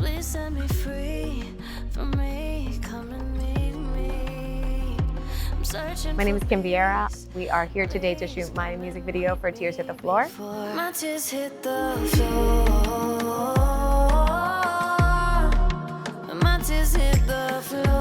Please set me free from me. Come and meet me. I'm searching. My name is Viera. We are here today to shoot my music video for Tears Hit the Floor. My tears hit the floor. My tears hit the floor.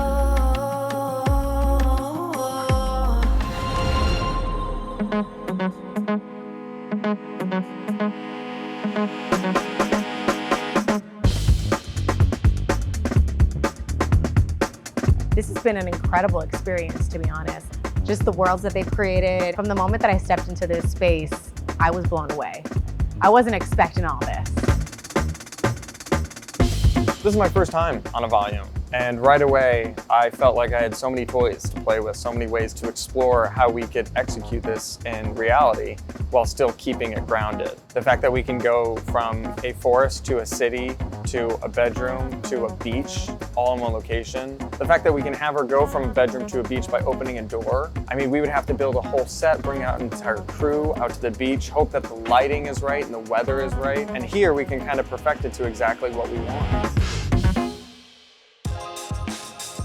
This has been an incredible experience, to be honest. Just the worlds that they've created. From the moment that I stepped into this space, I was blown away. I wasn't expecting all this. This is my first time on a volume, and right away I felt like I had so many toys to play with, so many ways to explore how we could execute this in reality while still keeping it grounded. The fact that we can go from a forest to a city to a bedroom to a beach all in one location. The fact that we can have her go from a bedroom to a beach by opening a door. I mean, we would have to build a whole set, bring out an entire crew out to the beach, hope that the lighting is right and the weather is right. And here we can kind of perfect it to exactly what we want.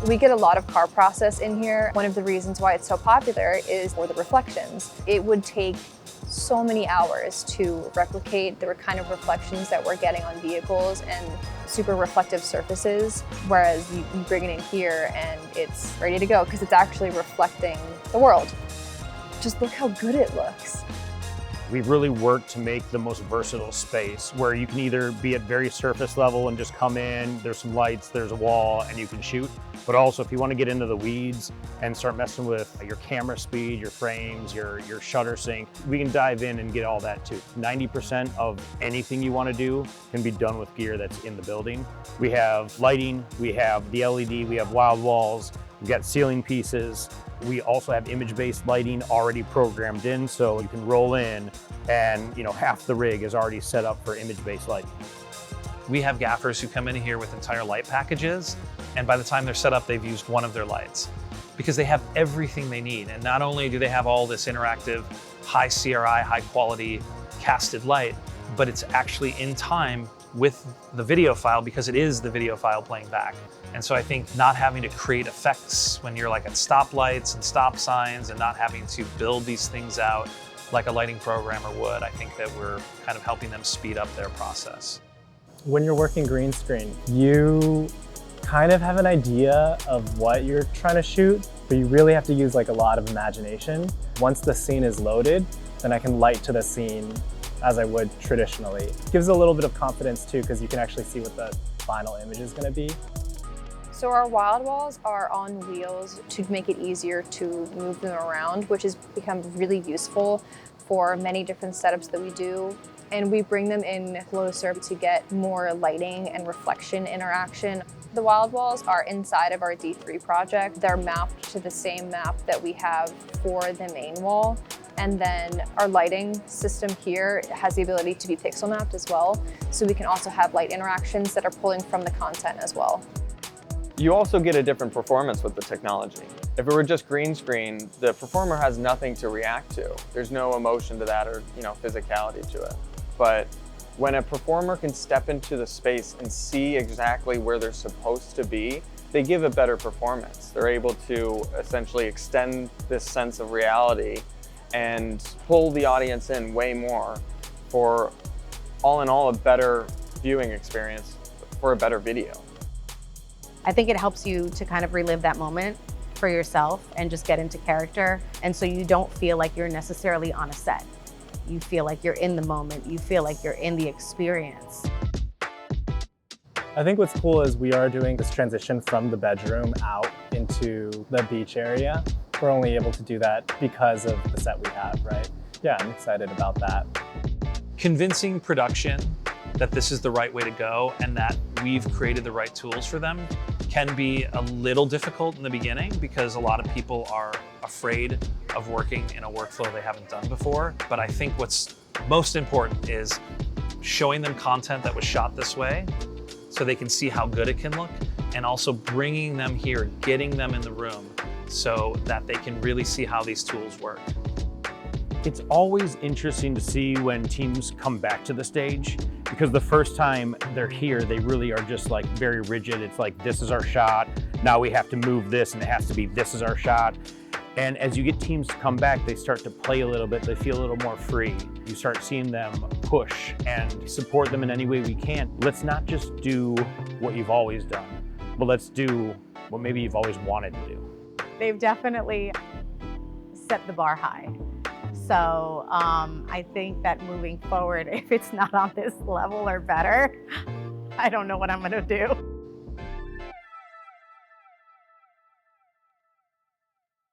We get a lot of car process in here. One of the reasons why it's so popular is for the reflections. It would take so many hours to replicate the kind of reflections that we're getting on vehicles and super reflective surfaces, whereas you bring it in here and it's ready to go because it's actually reflecting the world. Just look how good it looks. We've really worked to make the most versatile space where you can either be at very surface level and just come in, there's some lights, there's a wall, and you can shoot. But also if you want to get into the weeds and start messing with your camera speed, your frames, your shutter sync, we can dive in and get all that too. 90% of anything you want to do can be done with gear that's in the building. We have lighting, we have the LED, we have wild walls, we've got ceiling pieces. We also have image-based lighting already programmed in, so you can roll in and half the rig is already set up for image-based lighting. We have gaffers who come in here with entire light packages, and by the time they're set up, they've used one of their lights because they have everything they need. And not only do they have all this interactive, high CRI, high quality casted light, but it's actually in time with the video file because it is the video file playing back. And so I think not having to create effects when you're like at stoplights and stop signs and not having to build these things out like a lighting programmer would, I think that we're kind of helping them speed up their process. When you're working green screen, you kind of have an idea of what you're trying to shoot, but you really have to use like a lot of imagination. Once the scene is loaded, then I can light to the scene as I would traditionally. It gives a little bit of confidence too, because you can actually see what the final image is going to be. So our wild walls are on wheels to make it easier to move them around, which has become really useful for many different setups that we do. And we bring them in closer to get more lighting and reflection interaction. The wild walls are inside of our D3 project. They're mapped to the same map that we have for the main wall. And then our lighting system here has the ability to be pixel mapped as well. So we can also have light interactions that are pulling from the content as well. You also get a different performance with the technology. If it were just green screen, the performer has nothing to react to. There's no emotion to that or physicality to it. But when a performer can step into the space and see exactly where they're supposed to be, they give a better performance. They're able to essentially extend this sense of reality and pull the audience in way more for, all in all, a better viewing experience for a better video. I think it helps you to kind of relive that moment for yourself and just get into character. And so you don't feel like you're necessarily on a set. You feel like you're in the moment. You feel like you're in the experience. I think what's cool is we are doing this transition from the bedroom out into the beach area. We're only able to do that because of the set we have, right? Yeah, I'm excited about that. Convincing production that this is the right way to go and that we've created the right tools for them can be a little difficult in the beginning because a lot of people are afraid of working in a workflow they haven't done before. But I think what's most important is showing them content that was shot this way so they can see how good it can look, and also bringing them here, getting them in the room so that they can really see how these tools work. It's always interesting to see when teams come back to the stage Because the first time they're here, they really are just like very rigid. It's like, this is our shot. Now we have to move this, and it has to be, this is our shot. And as you get teams to come back, they start to play a little bit. They feel a little more free. You start seeing them push and support them in any way we can. Let's not just do what you've always done, but let's do what maybe you've always wanted to do. They've definitely set the bar high. So I think that moving forward, if it's not on this level or better, I don't know what I'm gonna do.